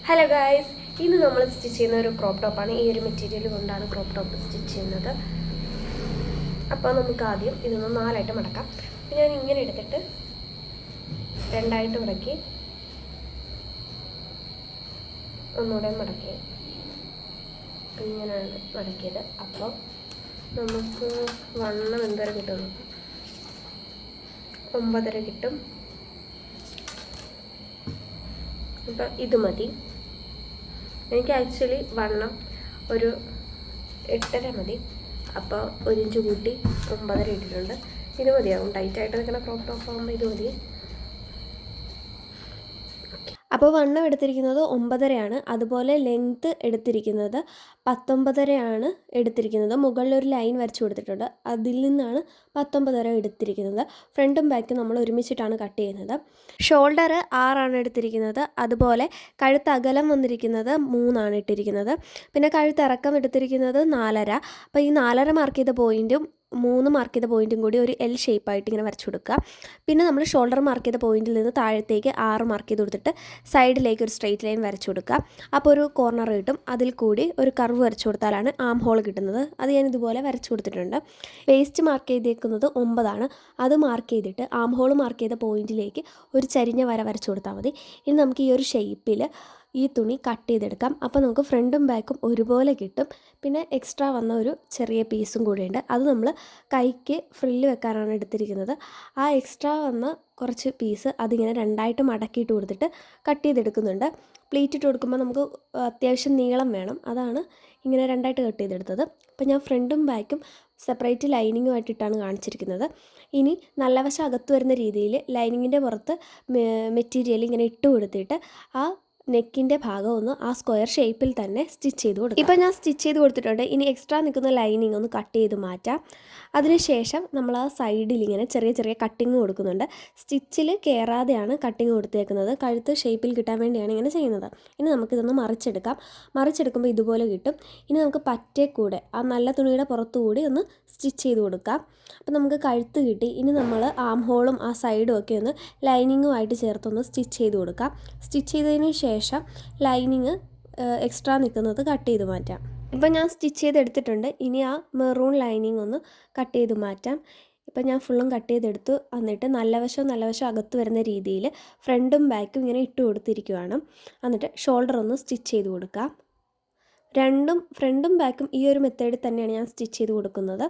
Hello guys, ഇന്ന് നമ്മൾ stitch ചെയ്യുന്ന ഒരു ക്രോപ്പ് ടോപ്പാണ്. ഈ ഒരു മെറ്റീരിയൽ കൊണ്ടാണ് ക്രോപ്പ് ടോപ്പ് സ്റ്റിച്ച് ചെയ്യുന്നത്. അപ്പോൾ നമുക്ക് ആദ്യം ഇതൊന്ന് 4ആയിട്ട് മടക്കാം. അപ്പോൾ ഞാൻ ഇങ്ങനെ എടുത്തിട്ട് 2ആയിട്ട് മടക്കി ഒന്നുകൂടെ മടക്കി ഇങ്ങനെയാണ് മടക്കിയത്. അപ്പോൾ നമുക്ക് വണ്ണം എന്തര കിട്ടും? 9.5 കിട്ടും. അപ്പോൾ ഇത് മതി. എനിക്ക് ആക്ച്വലി വണ്ണം ഒരു 8.5 മതി. അപ്പോൾ 1 ഇഞ്ച് കൂട്ടി 9.5 ഇട്ടിട്ടുണ്ട്. ഇത് മതിയാവും. ടൈറ്റായിട്ട് നിൽക്കുന്ന ക്രോപ്പ് ടോപ്പ് ആകുമ്പോൾ ഇത് മതി. അപ്പോൾ വണ്ണം എടുത്തിരിക്കുന്നത് 9.5 അതുപോലെ ലെങ്ത്ത് എടുത്തിരിക്കുന്നത് 19.5 എടുത്തിരിക്കുന്നത്. മുകളിലൊരു ലൈൻ വരച്ചു കൊടുത്തിട്ടുണ്ട്, അതിൽ നിന്നാണ് 19.5 എടുത്തിരിക്കുന്നത്. ഫ്രണ്ടും ബാക്കും നമ്മൾ ഒരുമിച്ചിട്ടാണ് കട്ട് ചെയ്യുന്നത്. ഷോൾഡർ 6 എടുത്തിരിക്കുന്നത്. അതുപോലെ കഴുത്ത് അകലം വന്നിരിക്കുന്നത് 3 ഇട്ടിരിക്കുന്നത്. പിന്നെ കഴുത്ത് ഇറക്കം എടുത്തിരിക്കുന്നത് 4.5. അപ്പോൾ ഈ 4.5 മാർക്ക് ചെയ്ത പോയിൻറ്റും 3 മാർക്ക് ചെയ്ത പോയിൻറ്റും കൂടി ഒരു എൽ ഷേപ്പായിട്ട് ഇങ്ങനെ വരച്ചു കൊടുക്കുക. പിന്നെ നമ്മൾ ഷോൾഡർ മാർക്ക് ചെയ്ത പോയിൻറ്റിൽ നിന്ന് താഴത്തേക്ക് 6 മാർക്ക് ചെയ്ത് കൊടുത്തിട്ട് സൈഡിലേക്ക് ഒരു സ്ട്രെയിറ്റ് ലൈൻ വരച്ചു കൊടുക്കുക. അപ്പോൾ ഒരു കോർണർ കിട്ടും. അതിൽ കൂടി ഒരു കർവ് വരച്ചു കൊടുത്താലാണ് ആം ഹോൾ കിട്ടുന്നത്. അത് ഞാൻ ഇതുപോലെ വരച്ചു കൊടുത്തിട്ടുണ്ട്. വേസ്റ്റ് മാർക്ക് ചെയ്തേക്കുന്നത് 9. അത് മാർക്ക് ചെയ്തിട്ട് ആം ഹോൾ മാർക്ക് ചെയ്ത പോയിൻറ്റിലേക്ക് ഒരു ചരിഞ്ഞ വര വരച്ചു കൊടുത്താൽ മതി. ഇനി നമുക്ക് ഈ ഒരു ഷേപ്പിൽ ഈ തുണി കട്ട് ചെയ്തെടുക്കാം. അപ്പോൾ നമുക്ക് ഫ്രണ്ടും ബാക്കും ഒരുപോലെ കിട്ടും. പിന്നെ എക്സ്ട്രാ വന്ന ഒരു ചെറിയ പീസും കൂടിയുണ്ട്. അത് നമ്മൾ കൈക്ക് ഫ്രില്ല് വെക്കാനാണ് എടുത്തിരിക്കുന്നത്. ആ എക്സ്ട്രാ വന്ന കുറച്ച് പീസ് അതിങ്ങനെ 2ആയിട്ട് മടക്കിയിട്ട് കൊടുത്തിട്ട് കട്ട് ചെയ്തെടുക്കുന്നുണ്ട്. പ്ലീറ്റ് ഇട്ട് കൊടുക്കുമ്പോൾ നമുക്ക് അത്യാവശ്യം നീളം വേണം. അതാണ് ഇങ്ങനെ 2ആയിട്ട് കട്ട് ചെയ്തെടുത്തത്. അപ്പോൾ ഞാൻ ഫ്രണ്ടും ബാക്കും സെപ്പറേറ്റ് ലൈനിങ്ങുമായിട്ടിട്ടാണ് കാണിച്ചിരിക്കുന്നത്. ഇനി നല്ല വശം അകത്ത് വരുന്ന രീതിയിൽ ലൈനിങ്ങിൻ്റെ പുറത്ത് മെറ്റീരിയൽ ഇങ്ങനെ ഇട്ട് കൊടുത്തിട്ട് ആ നെക്കിൻ്റെ ഭാഗം ഒന്ന് ആ സ്ക്വയർ ഷേപ്പിൽ തന്നെ സ്റ്റിച്ച് ചെയ്ത് കൊടുക്കും. ഇപ്പോൾ ഞാൻ സ്റ്റിച്ച് ചെയ്ത് കൊടുത്തിട്ടുണ്ട്. ഇനി എക്സ്ട്രാ നിൽക്കുന്ന ലൈനിങ് ഒന്ന് കട്ട് ചെയ്ത് മാറ്റാം. അതിനുശേഷം നമ്മൾ ആ സൈഡിൽ ഇങ്ങനെ ചെറിയ ചെറിയ കട്ടിങ് കൊടുക്കുന്നുണ്ട്. സ്റ്റിച്ചിൽ കയറാതെയാണ് കട്ടിങ് കൊടുത്തേക്കുന്നത്. കഴുത്ത് ഷേപ്പിൽ കിട്ടാൻ വേണ്ടിയാണ് ഇങ്ങനെ ചെയ്യുന്നത്. ഇനി നമുക്കിതൊന്ന് മറിച്ചെടുക്കാം. മറിച്ചെടുക്കുമ്പോൾ ഇതുപോലെ കിട്ടും. ഇനി നമുക്ക് പറ്റേ കൂടെ ആ നല്ല തുണിയുടെ പുറത്തുകൂടി ഒന്ന് സ്റ്റിച്ച് ചെയ്ത് കൊടുക്കാം. അപ്പോൾ നമുക്ക് കഴുത്ത് കിട്ടി. ഇനി നമ്മൾ ആം ഹോളും ആ സൈഡും ഒക്കെ ഒന്ന് ലൈനിങ്ങുമായിട്ട് ചേർത്തൊന്ന് സ്റ്റിച്ച് ചെയ്ത് കൊടുക്കാം. സ്റ്റിച്ച് ചെയ്തതിന് ശേഷം ലൈനിങ് എക്സ്ട്രാ നിൽക്കുന്നത് കട്ട് ചെയ്ത് മാറ്റാം. ഇപ്പം ഞാൻ സ്റ്റിച്ച് ചെയ്തെടുത്തിട്ടുണ്ട്. ഇനി ആ മെറൂൺ ലൈനിങ് ഒന്ന് കട്ട് ചെയ്ത് മാറ്റാം. ഇപ്പം ഞാൻ ഫുള്ളും കട്ട് ചെയ്തെടുത്തു. എന്നിട്ട് നല്ല വശം അകത്ത് വരുന്ന രീതിയിൽ ഫ്രണ്ടും ബാക്കും ഇങ്ങനെ ഇട്ട് കൊടുത്തിരിക്കുകയാണ്. എന്നിട്ട് ഷോൾഡർ ഒന്ന് സ്റ്റിച്ച് ചെയ്ത് കൊടുക്കാം. ഫ്രണ്ടും ബാക്കും ഈ ഒരു മെത്തേഡിൽ തന്നെയാണ് ഞാൻ സ്റ്റിച്ച് ചെയ്ത് കൊടുക്കുന്നത്.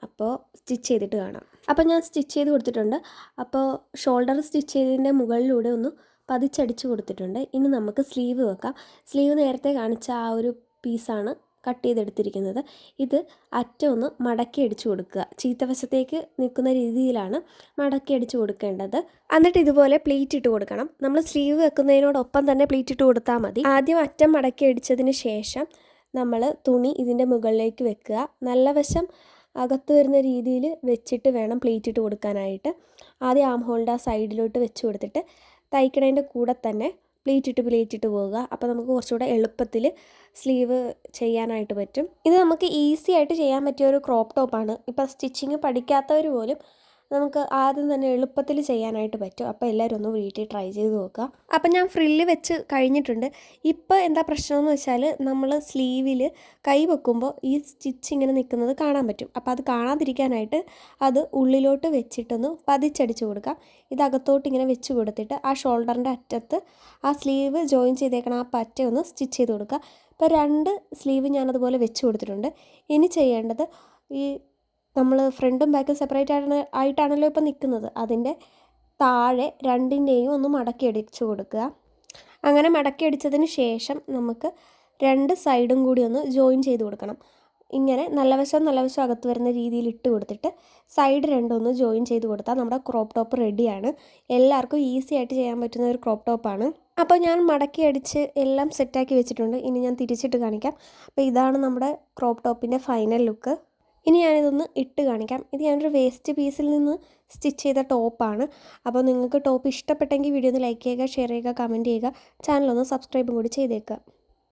അപ്പോൾ സ്റ്റിച്ച് ചെയ്തിട്ട് കാണാം. അപ്പോൾ ഞാൻ സ്റ്റിച്ച് ചെയ്ത് കൊടുത്തിട്ടുണ്ട്. അപ്പോൾ ഷോൾഡർ സ്റ്റിച്ച് ചെയ്തതിൻ്റെ മുകളിലൂടെ ഒന്ന് പതിച്ചടിച്ച് കൊടുത്തിട്ടുണ്ട്. ഇനി നമുക്ക് സ്ലീവ് വെക്കാം. സ്ലീവ് നേരത്തെ കാണിച്ച ആ ഒരു പീസാണ് കട്ട് ചെയ്തെടുത്തിരിക്കുന്നത്. ഇത് അറ്റം ഒന്ന് മടക്കി അടിച്ച് കൊടുക്കുക. ചീത്തവശത്തേക്ക് നിൽക്കുന്ന രീതിയിലാണ് മടക്കി അടിച്ച് കൊടുക്കേണ്ടത്. എന്നിട്ട് ഇതുപോലെ പ്ലീറ്റ് ഇട്ട് കൊടുക്കണം. നമ്മൾ സ്ലീവ് വെക്കുന്നതിനോടൊപ്പം തന്നെ പ്ലീറ്റ് ഇട്ട് കൊടുത്താൽ മതി. ആദ്യം അറ്റം മടക്കി അടിച്ചതിന് ശേഷം നമ്മൾ തുണി ഇതിൻ്റെ മുകളിലേക്ക് വെക്കുക. നല്ല വശം അകത്ത് വരുന്ന രീതിയിൽ വെച്ചിട്ട് വേണം പ്ലീറ്റ് ഇട്ട് കൊടുക്കാനായിട്ട്. ആദ്യം ആം ഹോളിൻ്റെ ആ സൈഡിലോട്ട് വെച്ച് കൊടുത്തിട്ട് തയ്ക്കണതിൻ്റെ കൂടെ തന്നെ പ്ലീറ്റ് ഇട്ട് പോവുക. അപ്പോൾ നമുക്ക് കുറച്ചുകൂടെ എളുപ്പത്തിൽ സ്ലീവ് ചെയ്യാനായിട്ട് പറ്റും. ഇത് നമുക്ക് ഈസി ആയിട്ട് ചെയ്യാൻ പറ്റിയ ഒരു ക്രോപ്പ് ടോപ്പാണ്. ഇപ്പോൾ സ്റ്റിച്ചിങ് പഠിക്കാത്തവർ പോലും നമുക്ക് ആദ്യം തന്നെ എളുപ്പത്തിൽ ചെയ്യാനായിട്ട് പറ്റും. അപ്പോൾ എല്ലാവരും ഒന്ന് വീട്ടിൽ ട്രൈ ചെയ്ത് നോക്കുക. അപ്പം ഞാൻ ഫ്രില്ല് വെച്ച് കഴിഞ്ഞിട്ടുണ്ട്. ഇപ്പോൾ എന്താ പ്രശ്നമെന്ന് വെച്ചാൽ നമ്മൾ സ്ലീവിൽ കൈ വെക്കുമ്പോൾ ഈ സ്റ്റിച്ച് ഇങ്ങനെ നിൽക്കുന്നത് കാണാൻ പറ്റും. അപ്പോൾ അത് കാണാതിരിക്കാനായിട്ട് അത് ഉള്ളിലോട്ട് വെച്ചിട്ടൊന്ന് പതിച്ചടിച്ച് കൊടുക്കാം. ഇതകത്തോട്ട് ഇങ്ങനെ വെച്ച് കൊടുത്തിട്ട് ആ ഷോൾഡറിൻ്റെ അറ്റത്ത് ആ സ്ലീവ് ജോയിൻ ചെയ്തേക്കണം ആ പറ്റ ഒന്ന് സ്റ്റിച്ച് ചെയ്ത് കൊടുക്കുക. ഇപ്പോൾ 2 സ്ലീവ് ഞാനതുപോലെ വെച്ച് കൊടുത്തിട്ടുണ്ട്. ഇനി ചെയ്യേണ്ടത് ഈ നമ്മൾ ഫ്രണ്ടും ബാക്കും സെപ്പറേറ്റ് ആയിട്ടാണല്ലോ ഇപ്പോൾ നിൽക്കുന്നത്. അതിൻ്റെ താഴെ 2ൻ്റെയും ഒന്ന് മടക്കി അടിച്ച് കൊടുക്കുക. അങ്ങനെ മടക്കി അടിച്ചതിന് ശേഷം നമുക്ക് 2 സൈഡും കൂടി ഒന്ന് ജോയിൻ ചെയ്ത് കൊടുക്കണം. ഇങ്ങനെ നല്ല വശം അകത്ത് വരുന്ന രീതിയിൽ ഇട്ട് കൊടുത്തിട്ട് സൈഡ് 2 ഒന്ന് ജോയിൻ ചെയ്ത് കൊടുത്താൽ നമ്മുടെ ക്രോപ്പ് ടോപ്പ് റെഡിയാണ്. എല്ലാവർക്കും ഈസി ആയിട്ട് ചെയ്യാൻ പറ്റുന്ന ഒരു ക്രോപ്പ് ടോപ്പാണ്. അപ്പോൾ ഞാൻ മടക്കി അടിച്ച് എല്ലാം സെറ്റാക്കി വെച്ചിട്ടുണ്ട്. ഇനി ഞാൻ തിരിച്ചിട്ട് കാണിക്കാം. അപ്പോൾ ഇതാണ് നമ്മുടെ ക്രോപ്പ് ടോപ്പിൻ്റെ ഫൈനൽ ലുക്ക്. ഇനി ഞാനിതൊന്ന് ഇട്ട് കാണിക്കാം. ഇത് ഞാനൊരു വേസ്റ്റ് പീസിൽ നിന്ന് സ്റ്റിച്ച് ചെയ്ത ടോപ്പാണ്. അപ്പോൾ നിങ്ങൾക്ക് ടോപ്പ് ഇഷ്ടപ്പെട്ടെങ്കിൽ വീഡിയോ ഒന്ന് ലൈക്ക് ചെയ്യുക, ഷെയർ ചെയ്യുക, കമൻറ്റ് ചെയ്യുക. ചാനലൊന്ന് സബ്സ്ക്രൈബും കൂടി ചെയ്തേക്കുക.